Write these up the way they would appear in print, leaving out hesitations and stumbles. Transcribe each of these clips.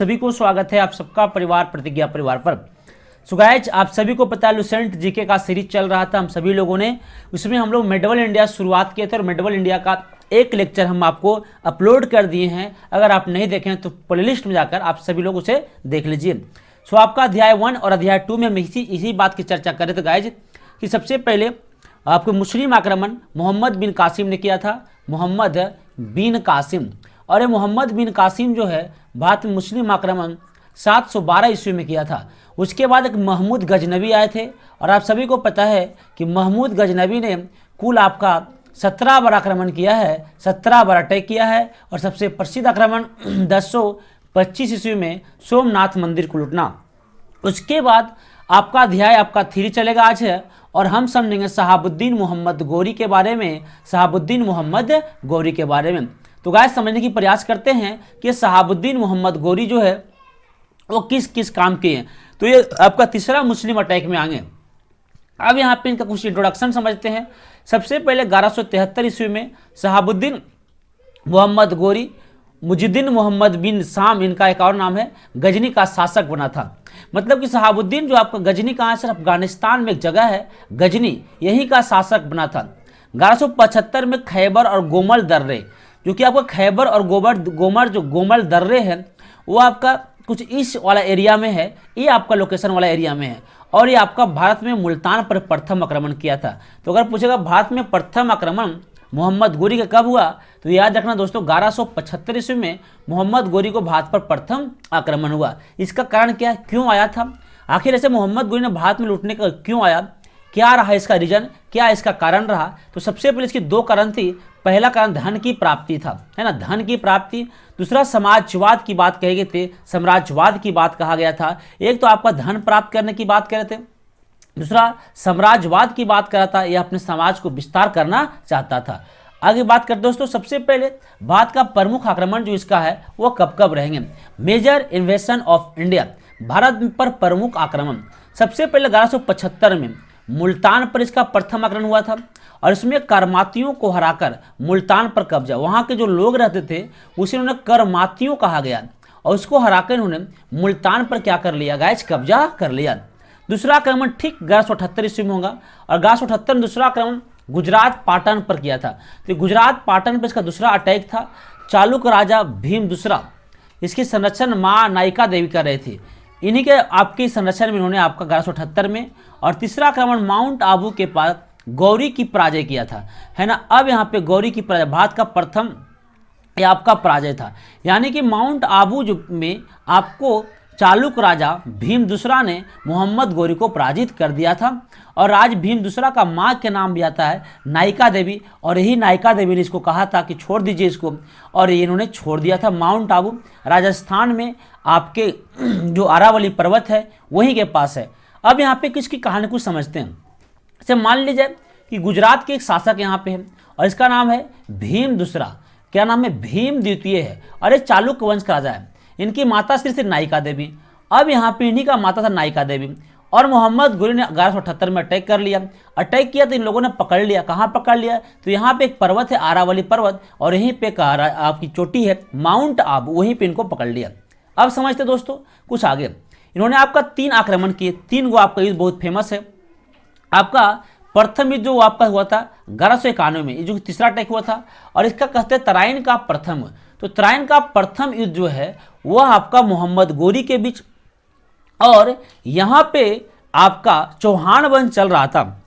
सभी को स्वागत है आप सबका परिवार प्रतिज्ञा परिवार पर। सो गाइस, आप सभी को पता है लुसेंट जीके का सीरीज चल रहा था हम सभी लोगों ने। उसमें हम लोग मेडवल इंडिया शुरुआत किए थे और मेडवल इंडिया का एक लेक्चर हम आपको अपलोड कर दिए हैं। अगर आप नहीं देखें तो प्लेलिस्ट में जाकर आप सभी लोग उसे देख लीजिए। सो आपका अध्याय 1 और अध्याय 2 में हम इसी बात की चर्चा कर रहे थे गाइज कि सबसे पहले आपको मुस्लिम आक्रमण मोहम्मद बिन कासिम ने किया था। मोहम्मद बिन कासिम, और ये मोहम्मद बिन कासिम जो है भारत में मुस्लिम आक्रमण 712 ईस्वी में किया था। उसके बाद एक महमूद गजनबी आए थे और आप सभी को पता है कि महमूद गजनबी ने कुल आपका 17 बार आक्रमण किया है, 17 बार अटैक किया है। और सबसे प्रसिद्ध आक्रमण 1025 ईस्वी में सोमनाथ मंदिर को लूटना। उसके बाद आपका अध्याय आपका 3 चलेगा आज है और हम समझेंगे शहाबुद्दीन मोहम्मद गौरी के बारे में। शहाबुद्दीन मोहम्मद गौरी के बारे में तो गाइस समझने की प्रयास करते हैं कि शहाबुद्दीन मोहम्मद गौरी जो है वो किस किस काम के हैं। तो ये आपका तीसरा मुस्लिम अटैक में आएंगे। अब यहाँ पे इनका कुछ इंट्रोडक्शन समझते हैं। सबसे पहले 1173 ईस्वी में शहाबुद्दीन मोहम्मद गौरी मुजिद्दीन मोहम्मद बिन शाम, इनका एक और नाम है, गजनी का शासक बना था। मतलब कि शहाबुद्दीन जो आपका गजनी कहाँ है, अफगानिस्तान में एक जगह है गजनी, यही का शासक बना था। 1175 में खैबर और गोमल दर्रे, जो कि आपका खैबर और गोमल दर्रे है वो आपका कुछ इस वाला एरिया में है, ये आपका लोकेशन वाला एरिया में है। और ये आपका भारत में मुल्तान पर प्रथम आक्रमण किया था। तो अगर पूछेगा भारत में प्रथम आक्रमण मोहम्मद गौरी का कब हुआ, तो याद रखना दोस्तों 1175 ईस्वी में मोहम्मद गौरी को भारत पर प्रथम आक्रमण हुआ। इसका कारण क्या, क्यों आया था, आखिर ऐसे मोहम्मद गौरी ने भारत में लूटने का क्यों आया, क्या रहा इसका रीजन, क्या इसका कारण रहा। तो सबसे पहले इसकी 2 कारण थी। पहला कारण धन की प्राप्ति था, है ना, धन की प्राप्ति। दूसरा समाजवाद की बात कही गई थी, साम्राज्यवाद की बात कहा गया था। एक तो आपका धन प्राप्त करने की बात कर रहे थे, दूसरा साम्राज्यवाद की बात कर रहा था, यह अपने समाज को विस्तार करना चाहता था। आगे बात करते दोस्तों, सबसे पहले भारत का प्रमुख आक्रमण जो इसका है वो कब कब रहेंगे। Major invasion of India, Bharat पर प्रमुख आक्रमण सबसे पहले 1175 में मुल्तान पर इसका प्रथम आक्रमण हुआ था। और इसमें करमातियों को हराकर मुल्तान पर कब्जा, वहाँ के जो लोग रहते थे उसे उन्होंने करमातियों कहा गया, और उसको हराकर उन्होंने मुल्तान पर क्या कर लिया गाइस, कब्जा कर लिया। दूसरा आक्रमण ठीक 1178 ईस्वी में होगा और 1178 में दूसरा आक्रमण गुजरात पाटन पर किया था। तो गुजरात पाटन पर इसका दूसरा अटैक था। चालुक्य राजा भीम दूसरा, इसकी संरक्षण माँ नायिका देवी कर रहे थे, इन्हीं के आपकी संरक्षण में इन्होंने आपका 1178 में। और तीसरा आक्रमण माउंट आबू के पास गौरी की पराजय किया था, है ना। अब यहाँ पे गौरी की पराजय भारत का प्रथम ये आपका पराजय था, यानी कि माउंट आबू जो में आपको चालुक्य राजा भीम दूसरा ने मोहम्मद गौरी को पराजित कर दिया था। और राज भीम दूसरा का माँ के नाम भी आता है नायिका देवी, और यही नायिका देवी ने इसको कहा था कि छोड़ दीजिए इसको, और ये इन्होंने छोड़ दिया था। माउंट आबू राजस्थान में आपके जो अरावली पर्वत है वहीं के पास है। अब यहाँ पे किसकी कहानी को समझते हैं। जैसे मान लीजिए कि गुजरात के एक शासक यहाँ पे है और इसका नाम है भीम दूसरा, क्या नाम है, भीम द्वितीय है, और ये चालुक्य वंश का राजा है। इनकी माता श्री थी नायिका देवी। अब यहाँ पे इन्हीं का माता था नायिका देवी, और मोहम्मद गौरी ने 1178 में अटैक कर लिया। अटैक किया तो इन लोगों ने पकड़ लिया। कहाँ पकड़ लिया, तो यहाँ पे एक पर्वत है अरावली पर्वत, और यहीं पे आपकी चोटी है माउंट आबू, वहीं पे इनको पकड़ लिया। अब समझते दोस्तों कुछ आगे, इन्होंने आपका 3 आक्रमण किए। 3 गो आपका युद्ध बहुत फेमस है। आपका प्रथम युद्ध जो आपका हुआ था 1191 में, ये जो तीसरा अटैक हुआ था, और इसका कहते हैं तराइन का प्रथम। तो तराइन का प्रथम युद्ध जो है वह आपका मोहम्मद गौरी के बीच, और यहाँ पे आपका चौहान वंश चल रहा था।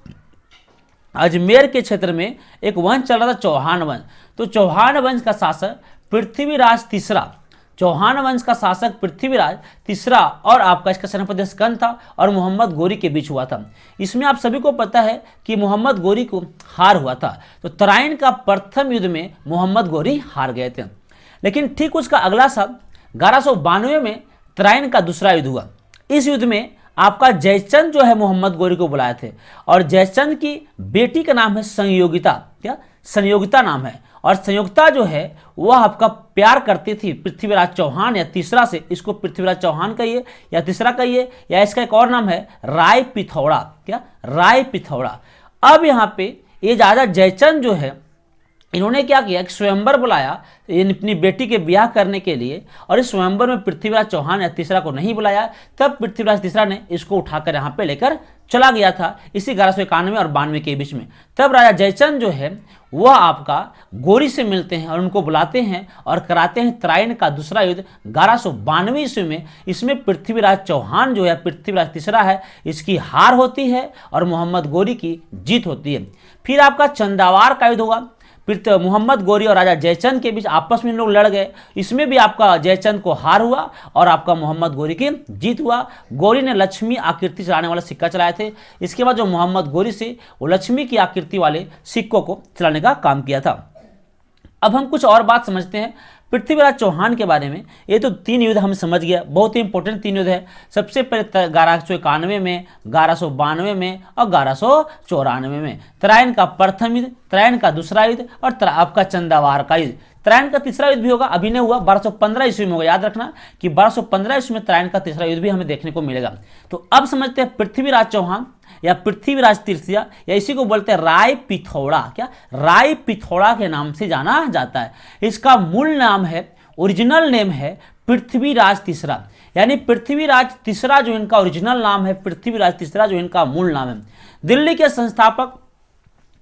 अजमेर के क्षेत्र में एक वंश चल रहा था चौहान वंश। तो चौहान वंश का शासक पृथ्वीराज तीसरा, चौहान वंश का शासक पृथ्वीराज तीसरा, और आपका इसका सेनापति स्कंद था, और मोहम्मद गौरी के बीच हुआ था। इसमें आप सभी को पता है कि मोहम्मद गौरी को हार हुआ था। तो तराइन का प्रथम युद्ध में मोहम्मद गौरी हार गए थे। लेकिन ठीक उसका अगला साल 1192 में तराइन का दूसरा युद्ध हुआ। इस युद्ध में आपका जयचंद जो है मोहम्मद गौरी को बुलाए थे, और जयचंद की बेटी का नाम है संयोगिता, क्या संयोगिता नाम है। और संयोगिता जो है वह आपका प्यार करती थी पृथ्वीराज चौहान या तीसरा से, इसको पृथ्वीराज चौहान कहिए या तीसरा कहिए, या इसका एक और नाम है राय पिथौड़ा, क्या राय पिथौड़ा। अब यहाँ पे ये राजा जयचंद जो है इन्होंने क्या किया कि स्वयंवर बुलाया अपनी बेटी के ब्याह करने के लिए, और इस स्वयंवर में पृथ्वीराज चौहान या तीसरा को नहीं बुलाया। तब पृथ्वीराज तीसरा ने इसको उठाकर यहाँ पे लेकर चला गया था, इसी 1191 और 92 के बीच में। तब राजा जयचंद जो है वह आपका गौरी से मिलते हैं और उनको बुलाते हैं और कराते हैं तराइन का दूसरा युद्ध 1192 ईस्वी में। इसमें पृथ्वीराज चौहान जो है, पृथ्वीराज तीसरा है, इसकी हार होती है और मोहम्मद गौरी की जीत होती है। फिर आपका चंदावार का युद्ध हुआ, फिर मोहम्मद गौरी और राजा जयचंद के बीच आपस में लोग लड़ गए। इसमें भी आपका जयचंद को हार हुआ और आपका मोहम्मद गौरी की जीत हुआ। गौरी ने लक्ष्मी आकृति चलाने वाला सिक्का चलाए थे। इसके बाद जो मोहम्मद गौरी से वो लक्ष्मी की आकृति वाले सिक्कों को चलाने का काम किया था। अब हम कुछ और बात समझते हैं पृथ्वीराज चौहान के बारे में। ये तो 3 युद्ध हम समझ गया, बहुत ही इंपॉर्टेंट 3 युद्ध है। सबसे पहले 1191 में, 1192 में और 1194 में तराइन का प्रथम युद्ध, तराइन का दूसरा युद्ध और आपका चंदावार का युद्ध। तराइन का तीसरा युद्ध भी होगा, अभी नहीं हुआ, 1215 ईस्वी में होगा। याद रखना कि 1215 ईस्वी में तराइन का तीसरा युद्ध भी हमें देखने को मिलेगा। तो अब समझते हैं पृथ्वीराज चौहान या पृथ्वीराज तृतीया, या इसी को बोलते हैं राय पिथौड़ा। क्या राय पिथौड़ा के नाम से जाना जाता है। इसका मूल नाम है, ओरिजिनल नेम है पृथ्वीराज तीसरा, यानी पृथ्वीराज तीसरा जो इनका ओरिजिनल नाम है, पृथ्वीराज तीसरा जो इनका मूल नाम है। दिल्ली के संस्थापक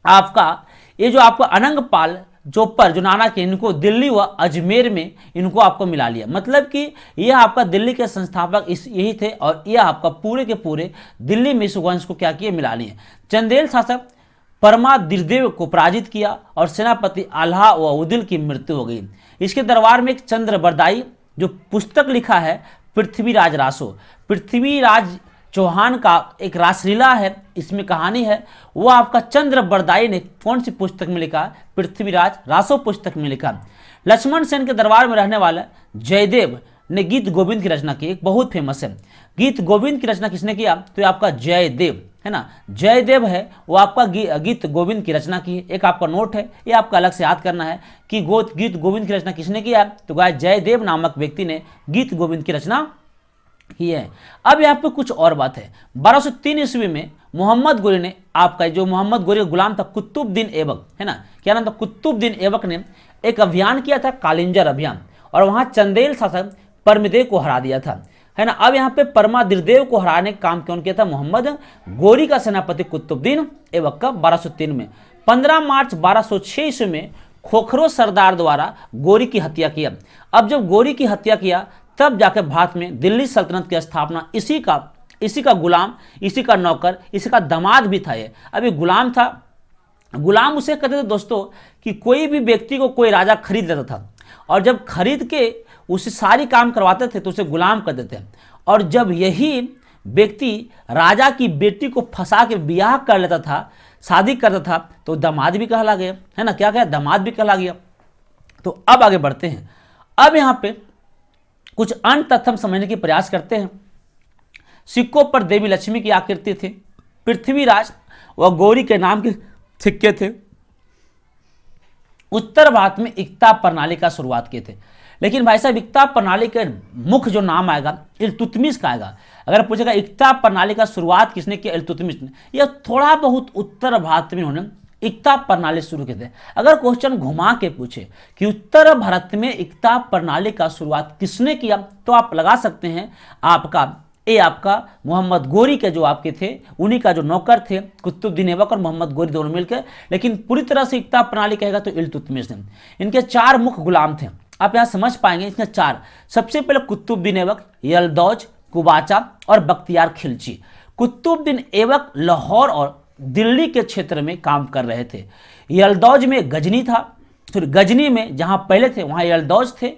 आपका ये जो आपको अनंगपाल जोपर जो नाना के, इनको दिल्ली व अजमेर में इनको आपको मिला लिया। मतलब कि यह आपका दिल्ली के संस्थापक यही थे और यह आपका पूरे के पूरे दिल्ली में इस वंश को क्या किए, मिला लिए। चंदेल शासक परमादिर्देव को पराजित किया और सेनापति आल्हा व उदिल की मृत्यु हो गई। इसके दरबार में एक चंद्रबरदाई जो पुस्तक लिखा है पृथ्वीराज रासो, पृथ्वीराज चौहान का एक रासलीला है, इसमें कहानी है। वो आपका चंद्रबरदाई ने कौन सी पुस्तक में लिखा, पृथ्वीराज रासो पुस्तक में लिखा। लक्ष्मण सेन के दरबार में रहने वाला जयदेव ने गीत गोविंद की रचना की, एक बहुत फेमस है। गीत गोविंद की रचना किसने किया, तो आपका जयदेव है ना, जयदेव है वो आपका गीत गोविंद की रचना की है। एक आपका नोट है, ये आपका अलग से याद करना है कि गीत गोविंद की रचना किसने किया, तो गाय जयदेव नामक व्यक्ति ने गीत गोविंद की रचना की है। अब यहाँ पे कुछ और बात है। 1203 ईस्वी में मोहम्मद गौरी ने, आपका जो मोहम्मद गौरी का गुलाम था कुतुबुद्दीन ऐबक, है ना, क्या नाम था, कुतुबुद्दीन ऐबक ने एक अभियान किया था, कालिंजर अभियान, और वहां चंदेल शासक परमदेव को हरा दिया था, है ना। अब यहाँ पे परमादिर्देव को हराने का काम कौन किया था, मोहम्मद गौरी का सेनापति कुतुबुद्दीन ऐबक का 1203 में। 15 मार्च 1206 ईस्वी में खोखरो सरदार द्वारा गौरी की हत्या किया। अब जब गौरी की हत्या किया तब जाकर भारत में दिल्ली सल्तनत की स्थापना इसी का गुलाम, इसी का नौकर, इसी का दामाद भी था। ये अभी गुलाम था। गुलाम उसे कहते थे दोस्तों कि कोई भी व्यक्ति को कोई राजा खरीद लेता था और जब खरीद के उसे सारी काम करवाते थे तो उसे गुलाम कर देते। और जब यही व्यक्ति राजा की बेटी को फंसा के ब्याह कर लेता था, शादी करता था, तो दामाद भी कहला गया, है ना, क्या दामाद भी कहला गया। तो अब आगे बढ़ते हैं। अब यहाँ पे कुछ अन्य तथ्य समझने की प्रयास करते हैं। सिक्कों पर देवी लक्ष्मी की आकृति थी, पृथ्वीराज व गौरी के नाम के सिक्के थे। उत्तर भारत में इक्ता प्रणाली का शुरुआत किए थे। लेकिन भाई साहब इक्ता प्रणाली के मुख्य जो नाम आएगा इल्तुतमिश का आएगा। अगर पूछेगा इक्ता प्रणाली का शुरुआत किसने किया, इल्तुतमिश ने। यह थोड़ा बहुत उत्तर भारत में उन्होंने इक्ता प्रणाली शुरू किए थे। अगर क्वेश्चन घुमा के पूछे कि उत्तर भारत में इक्ता प्रणाली का शुरुआत किसने किया, तो आप लगा सकते हैं आपका मोहम्मद गौरी के जो आपके थे, उन्हीं का जो नौकर थे कुतुबुद्दीन ऐबक और मोहम्मद गौरी दोनों मिलकर। लेकिन पूरी तरह से इक्ता प्रणाली कहेगा तो इल्तुतमिश ने। इनके 4 मुख्य गुलाम थे, आप यहाँ समझ पाएंगे। इसमें 4, सबसे पहले कुतुबुद्दीन ऐबक, यलदौज, कुबाचा और बख्तियार खिलची। कुतुबुद्दीन ऐबक लाहौर और दिल्ली के क्षेत्र में काम कर रहे थे। यलदौज में गजनी था, फिर गजनी में जहां पहले थे वहां यलदौज थे,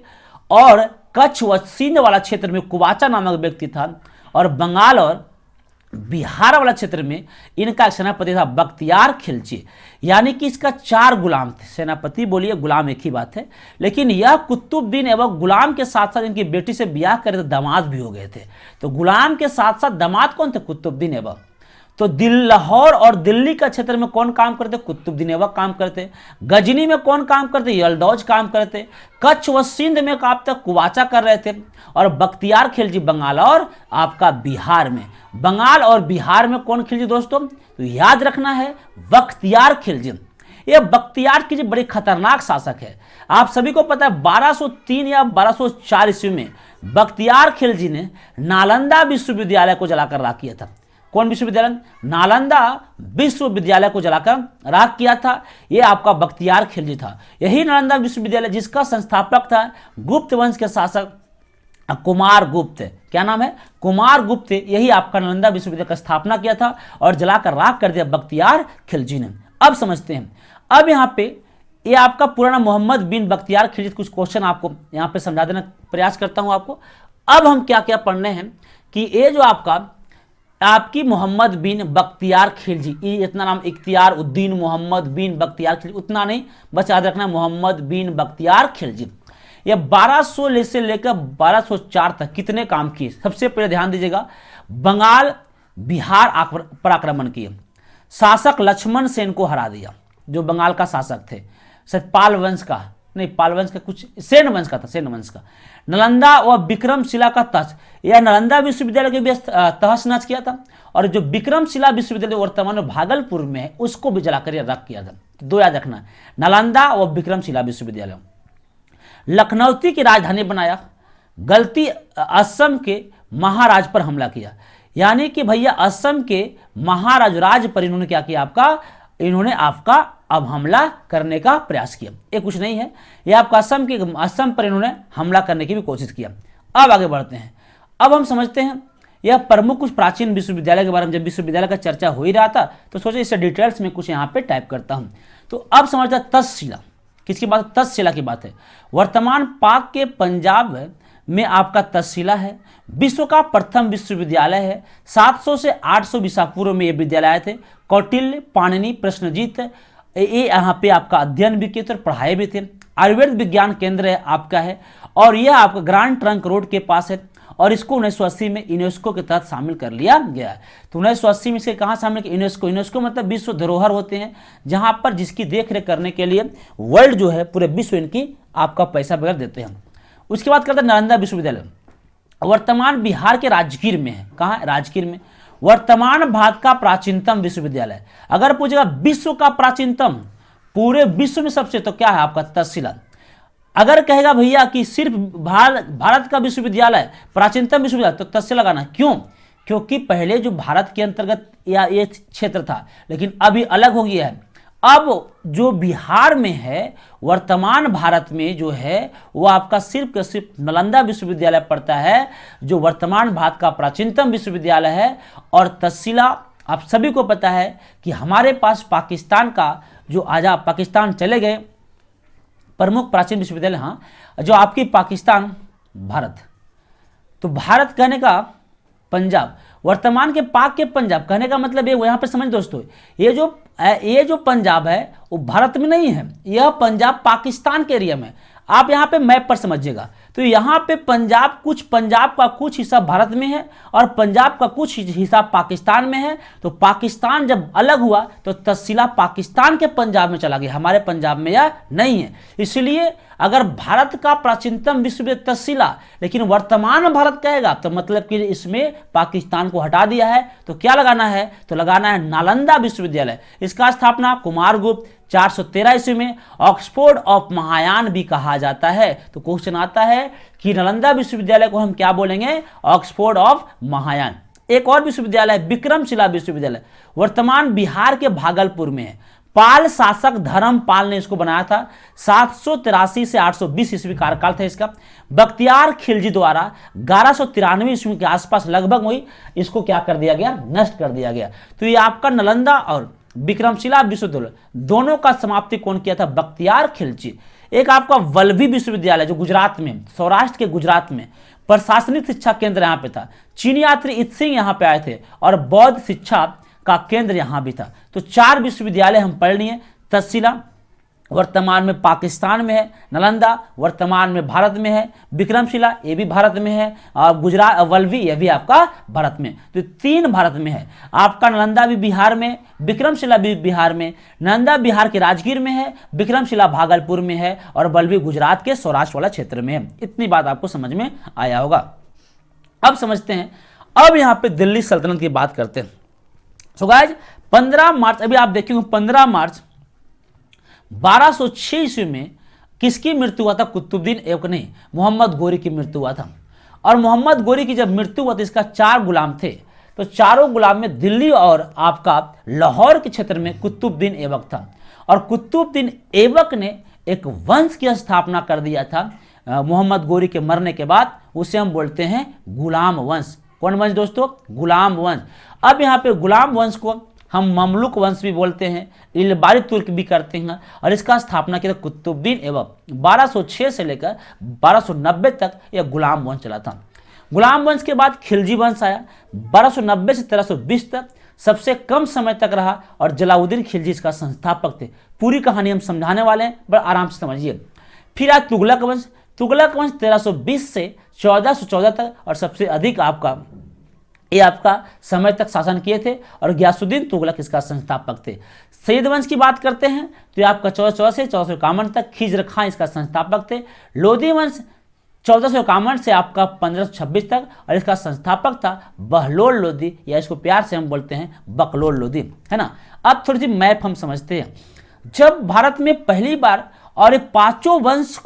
और कच्छ व सिंध वाला क्षेत्र में कुबाचा नामक व्यक्ति था, और बंगाल और बिहार वाला क्षेत्र में इनका सेनापति था बख्तियार खिलची। यानी कि इसका 4 गुलाम थे। सेनापति बोलिए, गुलाम एक ही बात है। लेकिन यह कुतुबुद्दीन ऐबक गुलाम के साथ साथ इनकी बेटी से ब्याह करे तो दामाद भी हो गए थे। तो गुलाम के साथ साथ दामाद कौन थे, कुतुबुद्दीन ऐबक। तो लाहौर और दिल्ली का क्षेत्र में कौन काम करते, कुतुबुद्दीन ऐबक काम करते। गजनी में कौन काम करते, यलदौज काम करते। कच्छ व सिंध में आप तक कुबाचा कर रहे थे, और बख्तियार खिलजी बंगाल और आपका बिहार में। बंगाल और बिहार में कौन खिलजी दोस्तों, तो याद रखना है बख्तियार खिलजी। ये बख्तियार खिलजी बड़े खतरनाक शासक है। आप सभी को पता है 1203 या 1204 ईस्वी में बख्तियार खिलजी ने नालंदा विश्वविद्यालय को जलाकर राख किया था। कौन विश्वविद्यालय? नालंदा विश्वविद्यालय को जलाकर राख किया था। यह आपका बख्तियार खिलजी था। यही नालंदा विश्वविद्यालय जिसका संस्थापक था गुप्त वंश के शासक कुमार गुप्त। क्या नाम है? कुमार गुप्त। यही आपका नालंदा विश्वविद्यालय का स्थापना किया था और जलाकर राख कर दिया बख्तियार खिलजी ने। अब समझते हैं, अब यहाँ पे ये आपका पुराना मोहम्मद बिन बख्तियार खिलजी, कुछ क्वेश्चन आपको यहाँ पे समझा देना प्रयास करता हूँ आपको। अब हम क्या क्या पढ़ने हैं कि ये जो आपकी मोहम्मद बिन बख्तियार खिलजी, ये इतना नाम इख्तियार उद्दीन मोहम्मद बिन बख्तियार खिलजी उतना नहीं, बस याद रखना मोहम्मद बिन बख्तियार खिलजी। ये 1200 से लेकर 1204 तक कितने काम किए? सबसे पहले ध्यान दीजिएगा, बंगाल बिहार पर आक्रमण किए, शासक लक्ष्मण सेन को हरा दिया, जो बंगाल का शासक थे, पाल वंश का नहीं, पाल वंश का कुछ सेन वंश का था, सेन वंश का। नालंदा व विक्रमशिला का तहस, यह नालंदा विश्वविद्यालय के भी तहस नहस किया था, और जो विक्रमशिला विश्वविद्यालय वर्तमान में भागलपुर में है उसको भी जलाकर रख किया था। दो याद रखना, नालंदा व विक्रमशिला विश्वविद्यालय। लखनऊती की राजधानी बनाया, गलती असम के महाराज पर हमला किया, यानी कि भैया असम के महाराज राज पर इन्होंने क्या किया? इन्होंने आपका अब हमला करने का प्रयास किया। ये कुछ नहीं है, ये आपका असम पर इन्होंने हमला करने की भी कोशिश किया। अब आगे बढ़ते हैं, अब हम समझते हैं यह प्रमुख कुछ प्राचीन विश्वविद्यालय के बारे में। जब विश्वविद्यालय का चर्चा हो ही रहा था तो सोचे इससे डिटेल्स में कुछ यहाँ पे टाइप करता हूँ। तो अब समझते हैं तक्षशिला, किसकी बात? तक्षशिला की बात है। वर्तमान पाक के पंजाब में आपका तक्षशिला है, विश्व का प्रथम विश्वविद्यालय है। 700 से 800 ईसा पूर्व में ये विद्यालय थे। कौटिल्य, पाणिनि, प्रश्नजीत ये यहाँ पे आपका अध्ययन भी किए थे और पढ़ाए भी थे। आयुर्वेद विज्ञान केंद्र है आपका है, और यह आपका ग्रांड ट्रंक रोड के पास है, और इसको 1980 में यूनेस्को के तहत शामिल कर लिया गया है। तो 1980 में इसे कहाँ शामिल किया? यूनेस्को मतलब विश्व धरोहर होते हैं, जहाँ पर जिसकी देख रेख करने के लिए वर्ल्ड जो है पूरे विश्व इनकी आपका पैसा वगैरह देते हैं। उसके बाद करते हैं नालंदा विश्वविद्यालय, वर्तमान बिहार के राजगीर में है। कहाँ है? राजगीर में। वर्तमान भारत का प्राचीनतम विश्वविद्यालय। अगर पूछेगा विश्व का प्राचीनतम, पूरे विश्व में सबसे, तो क्या है आपका? तक्षशिला। अगर कहेगा भैया कि सिर्फ भारत का विश्वविद्यालय प्राचीनतम विश्वविद्यालय, तो तक्षशिला लगाना। क्यों? क्योंकि पहले जो भारत के अंतर्गत या ये क्षेत्र था, लेकिन अभी अलग हो गया है। अब जो बिहार में है, वर्तमान भारत में जो है वो आपका सिर्फ नालंदा विश्वविद्यालय पड़ता है, जो वर्तमान भारत का प्राचीनतम विश्वविद्यालय है। और तक्षशिला आप सभी को पता है कि हमारे पास पाकिस्तान का जो आजाद पाकिस्तान चले गए प्रमुख प्राचीन विश्वविद्यालय, हाँ, जो आपकी पाकिस्तान भारत, तो भारत कहने का पंजाब, वर्तमान के पाक के पंजाब कहने का मतलब ये, यहाँ पे समझ दोस्तों, ये जो पंजाब है वो भारत में नहीं है, यह पंजाब पाकिस्तान के एरिया में। आप यहाँ पे मैप पर समझिएगा, तो यहाँ पे पंजाब का कुछ हिस्सा भारत में है और पंजाब का कुछ हिस्सा पाकिस्तान में है। तो पाकिस्तान जब अलग हुआ तो तक्षशिला पाकिस्तान के पंजाब में चला गया, हमारे पंजाब में यह नहीं है। इसलिए अगर भारत का प्राचीनतम विश्वविद्यालय तक्षशिला, लेकिन वर्तमान भारत कहेगा तो मतलब कि इसमें पाकिस्तान को हटा दिया है। तो क्या लगाना है? तो लगाना है नालंदा विश्वविद्यालय। इसका स्थापना कुमारगुप्त 413 ईस्वी में, ऑक्सफोर्ड ऑफ महायान भी कहा जाता है। तो क्वेश्चन आता है कि नालंदा विश्वविद्यालय को हम क्या बोलेंगे? Oxford of Mahayana. एक और विश्वविद्यालय है विक्रमशिला विश्वविद्यालय, वर्तमान बिहार के भागलपुर में है। पाल शासक धर्मपाल ने इसको बनाया था। 783 से 820 ईस्वी कार्यकाल था इसका। बख्तियार खिलजी द्वारा 1193 ईस्वी के आसपास लगभग वही इसको क्या कर दिया गया? नष्ट कर दिया गया। तो ये आपका नालंदा और विक्रमशिला विश्वविद्यालय दोनों का समाप्ति कौन किया था? बख्तियार खिलजी। एक आपका वल्लभी विश्वविद्यालय जो गुजरात में, सौराष्ट्र के गुजरात में प्रशासनिक शिक्षा केंद्र यहाँ पे था। चीनी यात्री इत सिंह यहाँ पे आए थे और बौद्ध शिक्षा का केंद्र यहाँ भी था। तो 4 विश्वविद्यालय हम पढ़ लिए। तक्षशिला वर्तमान में पाकिस्तान में है, नालंदा वर्तमान में भारत में है, विक्रमशिला ये भी भारत में है, और गुजरात वल्लभी ये भी आपका भारत में। तो 3 भारत में है। आपका नालंदा भी बिहार में, विक्रमशिला भी बिहार में। नालंदा बिहार के राजगीर में है, विक्रमशिला भागलपुर में है, और वल्लभी गुजरात के सौराष्ट्र वाला क्षेत्र में है। इतनी बात आपको समझ में आया होगा। अब समझते हैं, अब यहाँ पे दिल्ली सल्तनत की बात करते हैं। सो गाइस 15 मार्च, अभी आप देखेंगे 15 मार्च 1206 ईस्वी में किसकी मृत्यु हुआ था? कुतुबुद्दीन ऐबक नहीं, मोहम्मद गोरी की मृत्यु हुआ था। और मोहम्मद गोरी की जब मृत्यु हुआ तो इसका 4 गुलाम थे, तो चारों गुलाम में दिल्ली और आपका लाहौर के क्षेत्र में कुतुबुद्दीन ऐबक था। और कुतुबुद्दीन ऐबक ने एक वंश की स्थापना कर दिया था मोहम्मद गोरी के मरने के बाद, उसे हम बोलते हैं गुलाम वंश। कौन वंश दोस्तों? गुलाम वंश। अब यहाँ पे गुलाम वंश को हम ममलुक वंश भी बोलते हैं, इलबारी तुर्क भी करते हैं। और इसका स्थापना किया था कुतुबुद्दीन ऐबक। 1206 से लेकर 1290 तक यह गुलाम वंश चला था। गुलाम वंश के बाद खिलजी वंश आया, 1290 से 1320 तक सबसे कम समय तक रहा, और जलालुद्दीन खिलजी इसका संस्थापक थे। पूरी कहानी हम समझाने वाले हैं, बड़ा आराम से समझिए। फिर आज तुगलक वंश। तुगलक वंश 1320 से 1414 तक, और सबसे अधिक आपका समय तक शासन किए थे, और गियासुद्दीन तुगलक इसका संस्थापक थे। सैयद वंश की बात करते हैं तो ये आपका 1414 से 1451 तक खिज्र खां इसका संस्थापक थे। लोधी वंश 1451 से आपका 1526 तक, और इसका संस्थापक था बहलोल लोधी, या इसको प्यार से हम बोलते हैं बकलोल लोधी, है ना। अब थोड़ी सी मैप हम समझते हैं। जब भारत में पहली बार, और ये पांचों वंश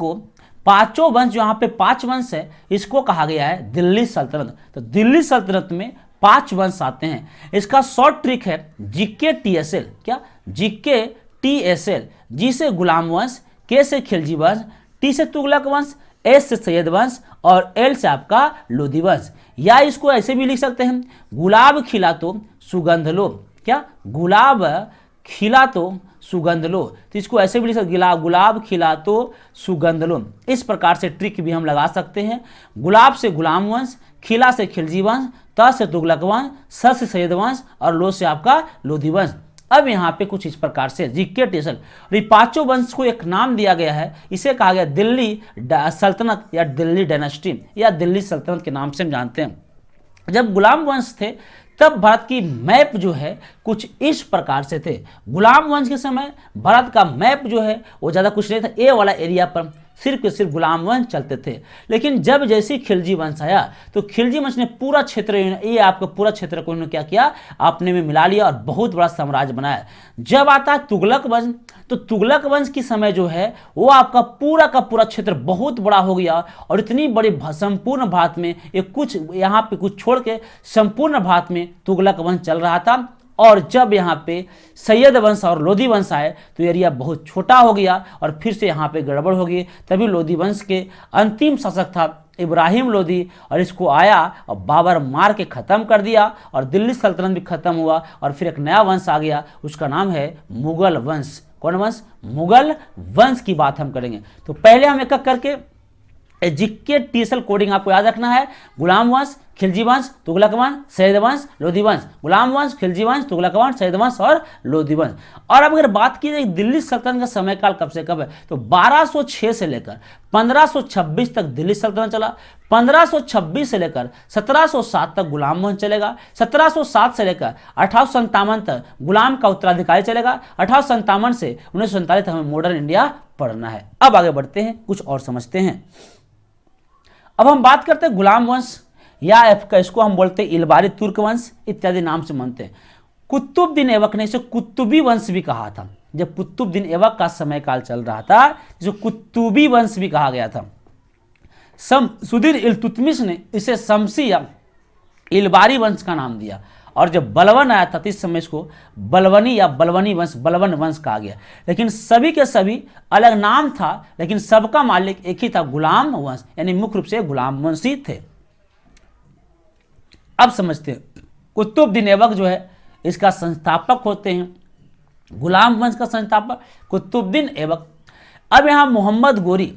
जो यहाँ पे 5 वंश है, इसको कहा गया है दिल्ली सल्तनत। तो दिल्ली सल्तनत में 5 वंश आते हैं। इसका शॉर्ट ट्रिक है GKTSL। क्या? GKTSL। जी से गुलाम वंश, K से खिलजी वंश, T से तुगलक वंश, S से सैयद वंश, और L से आपका लोधी वंश। या इसको ऐसे भी लिख सकते हैं, गुलाब खिला तो सुगंध लो। क्या? गुलाब खिला तो सुगंध लो। तो इसको ऐसे भी लिख सकते, गुलाब खिला तो सुगंध लो। इस प्रकार से ट्रिक भी हम लगा सकते हैं। गुलाब से गुलाम वंश, खिला से खिलजी वंश, त से तुगलक वंश, स से सैयद वंश, और लो से आपका लोधी वंश। अब यहाँ पे कुछ इस प्रकार से GKTSL, और ये 5 वंश को एक नाम दिया गया है। इसे कहा गया दिल्ली सल्तनत, या दिल्ली डायनेस्टी, या दिल्ली सल्तनत के नाम से हम जानते हैं। जब गुलाम वंश थे तब भारत की मैप जो है कुछ इस प्रकार से थे। गुलाम वंश के समय भारत का मैप जो है वो ज़्यादा कुछ नहीं था, ए वाला एरिया पर सिर्फ के सिर्फ गुलाम वंश चलते थे। लेकिन जब जैसे खिलजी वंश आया तो खिलजी वंश ने पूरा क्षेत्र, ये आपका पूरा क्षेत्र को इन्होंने क्या किया, अपने में मिला लिया और बहुत बड़ा साम्राज्य बनाया। जब आता है तुगलक वंश, तो तुगलक वंश की समय जो है वो आपका पूरा का पूरा क्षेत्र बहुत बड़ा हो गया, और इतनी बड़ी संपूर्ण भारत में एक कुछ यहाँ पे कुछ छोड़ के संपूर्ण भारत में तुगलक वंश चल रहा था। और जब यहाँ पे सैयद वंश और लोधी वंश आए तो एरिया बहुत छोटा हो गया, और फिर से यहाँ पे गड़बड़ हो गई। तभी लोधी वंश के अंतिम शासक था इब्राहिम लोधी, और इसको आया और बाबर मार के ख़त्म कर दिया, और दिल्ली सल्तनत भी ख़त्म हुआ। और फिर एक नया वंश आ गया, उसका नाम है मुगल वंश। कौन वंश? मुगल वंश की बात हम करेंगे। तो पहले हम एक एक करके GKTSL कोडिंग आपको याद रखना है। गुलाम वंश, खिलजी वंश, तुगलक वंश, सैयद वंश, लोधी वंश। गुलाम वंश, खिलजी वंश, तुगलक वंश, सैयद वंश और लोधी वंश। और अब अगर बात की जाए दिल्ली सल्तनत का समय काल कब से कब है, तो 1206 से लेकर 1526 तक दिल्ली सल्तनत चला। 1526 से लेकर 1707 तक गुलाम वंश चलेगा। 1707 से लेकर 1857 तक गुलाम का उत्तराधिकारी चलेगा। 1857 से 1947 तक हमें मॉडर्न इंडिया पढ़ना है। अब आगे बढ़ते हैं, कुछ और समझते हैं। अब हम बात करते हैं गुलाम वंश, या इसको हम बोलते हैं इलबारी तुर्क वंश इत्यादि नाम से मानते हैं। कुतुबुद्दीन ऐबक ने इसे कुतुबी वंश भी कहा था। जब कुतुबुद्दीन ऐबक का समय काल चल रहा था, जिसे कुतुबी वंश भी कहा गया था। शमसुद्दीन इल्तुतमिश ने इसे शमसी या इलबारी वंश का नाम दिया। और जब बलवन आया था तो इस समय इसको बलवनी या बलवनी वंश, बलवन वंश कहा गया। लेकिन सभी के सभी अलग नाम था, लेकिन सबका मालिक एक ही था, गुलाम वंश, यानी मुख्य रूप से गुलाम वंशी थे। अब समझते हैं, कुतुबुद्दीन ऐबक जो है इसका संस्थापक होते हैं, गुलाम वंश का संस्थापक कुतुबुद्दीन ऐबक। अब यहाँ मोहम्मद गोरी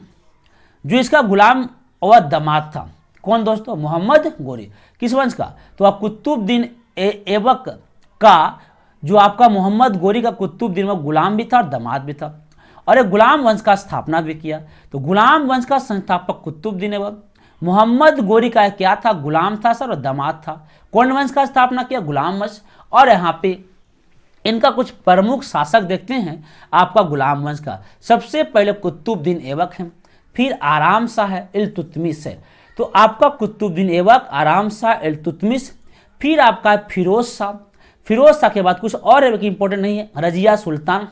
जो इसका गुलाम और दामाद था। कौन दोस्तों? मोहम्मद गोरी। किस वंश का? तो आप कुतुबुद्दीन ऐबक का जो आपका मोहम्मद गोरी का कुतुबुद्दीन में गुलाम भी था और दामाद भी था, और एक गुलाम वंश का स्थापना भी किया। तो गुलाम वंश का संस्थापक कुतुबुद्दीन ऐबक। मोहम्मद गोरी का क्या था? गुलाम था सर, और दामाद था। कौन वंश का स्थापना किया? गुलाम वंश। और यहाँ पे इनका कुछ प्रमुख शासक देखते हैं आपका गुलाम वंश का। सबसे पहले कुतुबुद्दीन ऐबक है, फिर आराम शाह है, इल्तुतमिश है। तो आपका कुतुबुद्दीन ऐबक, आराम शाह, इल्तुतमिश, फिर आपका फिरोज शाह। फिरोज शाह के बाद कुछ और इंपॉर्टेंट नहीं है, रजिया सुल्तान,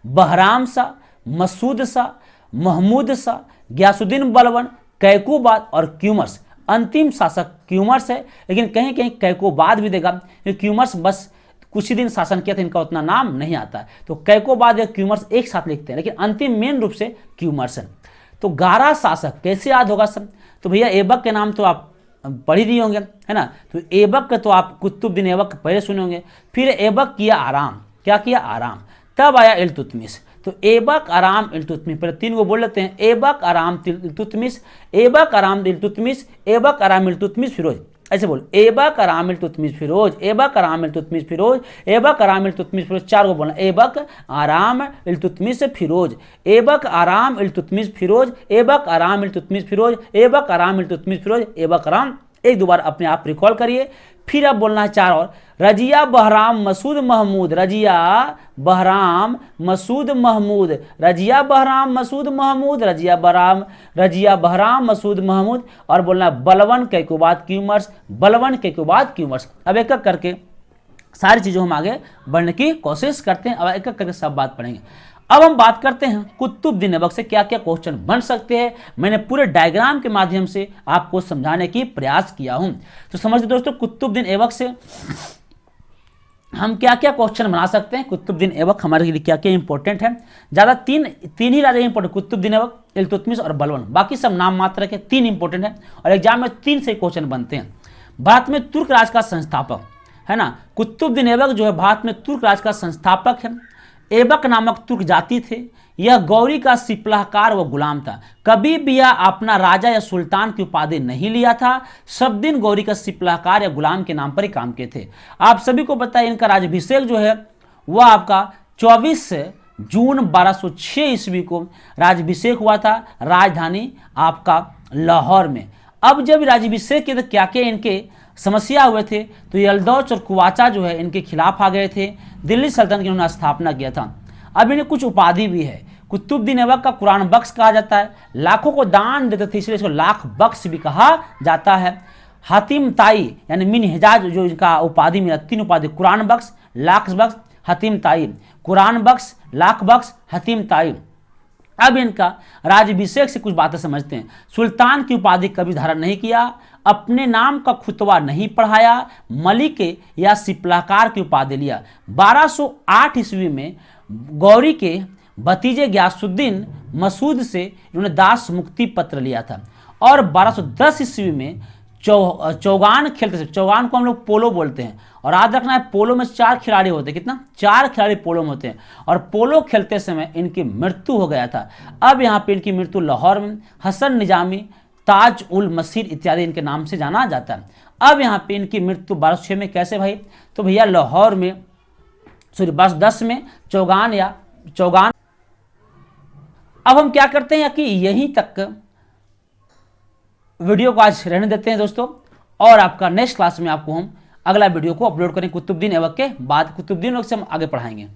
बहराम शाह, मसूद शाह, महमूद शाह, गयासुद्दीन बलबन, कैकोबाद और क्यूमर्स। अंतिम शासक क्यूमर्स है, लेकिन कहीं कहीं कैकोबाद भी देगा, क्यूमर्स बस कुछ ही दिन शासन किया था, इनका उतना नाम नहीं आता है, तो कैकोबाद या क्यूमर्स एक साथ लिखते हैं, लेकिन अंतिम मेन रूप से क्यूमर्स है। तो 11 शासक कैसे याद होगा सब? तो भैया ऐबक के नाम तो आप पढ़ ही नहीं होंगे, है ना। तो ऐबक का तो आप कुतुबुद्दीन ऐबक पहले सुने होंगे। फिर ऐबक किया आराम, क्या किया? आराम। तब आया इल्तुतमिश। तो ऐबक, आराम, इल्तुतमिश, पहले 3 को बोल लेते हैं, ऐबक, आराम, इल्तुतमिश, ऐबक, आराम, इल्तुतमिश, ऐबक, आराम, इल्तुतमिश, फिरोज। ऐसे बोल, ऐबक, आराम, इल्तुतमिश, फिरोज, ऐबक, आराम, इल्तुतमिश, फिरोज, ऐबक, आराम, इल्तुतमिश, फिरोज। 4 को बोलना, ऐबक, आराम, इल्तुतमिश, फिरोज, ऐबक, आराम, इल्तुतमिश, फिरोज, ऐबक, आराम, इल्तुतमिश, फिरोज, ऐबक, आराम, इल्तुतमिश, फिरोज, ऐबक, आराम। एक दो बार अपने आप रिकॉल करिए। फिर अब बोलना है 4 और, रजिया, बहराम, मसूद, महमूद, रजिया, बहराम, मसूद, महमूद, रजिया, बहराम, मसूद, महमूद, रजिया, बहराम, मसूद, महमूद। और बोलना है बलबन, कैकोबाद, क्यूमर्स, बलबन, कैकोबाद, क्यूमर्स। अब एक एक करके सारी चीजों हम आगे बढ़ने की कोशिश करते हैं। अब एक एक करके सब बात पढ़ेंगे। अब हम बात करते हैं कुतुबुद्दीन ऐबक से क्या क्या क्वेश्चन बन सकते हैं। मैंने पूरे डायग्राम के माध्यम से आपको समझाने की प्रयास किया हूं। तो समझते दोस्तों, कुतुबुद्दीन ऐबक से हम क्या क्या क्वेश्चन बना सकते हैं। कुतुबुद्दीन ऐबक हमारे लिए क्या क्या इंपॉर्टेंट है। ज्यादा तीन ही राजा इंपॉर्टेंट, कुतुबुद्दीन ऐबक, इल्तुतमिश और बलबन। बाकी सब नाम मात्र के 3 इंपॉर्टेंट है और एग्जाम में 3 से क्वेश्चन बनते हैं। भारत में तुर्क राज का संस्थापक है ना, कुतुबुद्दीन ऐबक जो है भारत में तुर्क राज का संस्थापक है। ऐबक नामक तुर्क जाति थे। यह गौरी का सिपलाहकार व गुलाम था। कभी भी यह अपना राजा या सुल्तान की उपाधि नहीं लिया था। सब दिन गौरी का सिपलाहकार या गुलाम के नाम पर ही काम किए थे। आप सभी को पता है इनका राज्याभिषेक जो है वह आपका 24 जून 1206 ईस्वी को राज्याभिषेक हुआ था, राजधानी आपका लाहौर में। अब जब राज्याभिषेक के तो क्या क्या इनके समस्या हुए थे, तो यल्दौच और कुवाचा जो है इनके खिलाफ आ गए थे। दिल्ली सल्तनत की उन्होंने स्थापना किया था। अब इन्हें कुछ उपाधि भी है। कुतुबुद्दीन ऐबक का कुरान बख्श कहा जाता है। लाखों को दान देते थे, इसलिए इसको लाख बख्श भी कहा जाता है। हतीम ताई यानी मिन हिजाज जो इनका उपाधि मिला, 3 उपाधि, कुरान बख्श, लाख बख्श, हतीम ताई। कुरान बख्श, लाख बख्श, हतीम ताई। अब इनका राज्याभिषेक से कुछ बातें समझते हैं। सुल्तान की उपाधि कभी धारण नहीं किया, अपने नाम का खुतबा नहीं पढ़ाया, मलिक या सिपलाहकार की उपाधि लिया। 1208 ईस्वी में गौरी के भतीजे गयासुद्दीन मसूद से इन्होंने दास मुक्ति पत्र लिया था। और 1210 ईस्वी में चौगान खेलते थे। चौगान को हम लोग पोलो बोलते हैं। और याद रखना है पोलो में 4 खिलाड़ी होते हैं। कितना? 4 खिलाड़ी पोलो में होते हैं। और पोलो खेलते समय इनकी मृत्यु हो गया था। अब यहाँ पे इनकी मृत्यु लाहौर में हसन निजामी, ताज उल मसीर इत्यादि इनके नाम से जाना जाता है। अब यहाँ पे इनकी मृत्यु 1206 में कैसे भाई? तो भैया लाहौर में, सॉरी 1210 में चौगान। अब हम क्या करते हैं कि यहीं तक वीडियो को आज रहने देते हैं दोस्तों, और आपका नेक्स्ट क्लास में आपको हम अगला वीडियो को अपलोड करें कुतुबुद्दीन ऐबक के बाद। कुतुबुद्दीन ऐबक से हम आगे पढ़ाएंगे।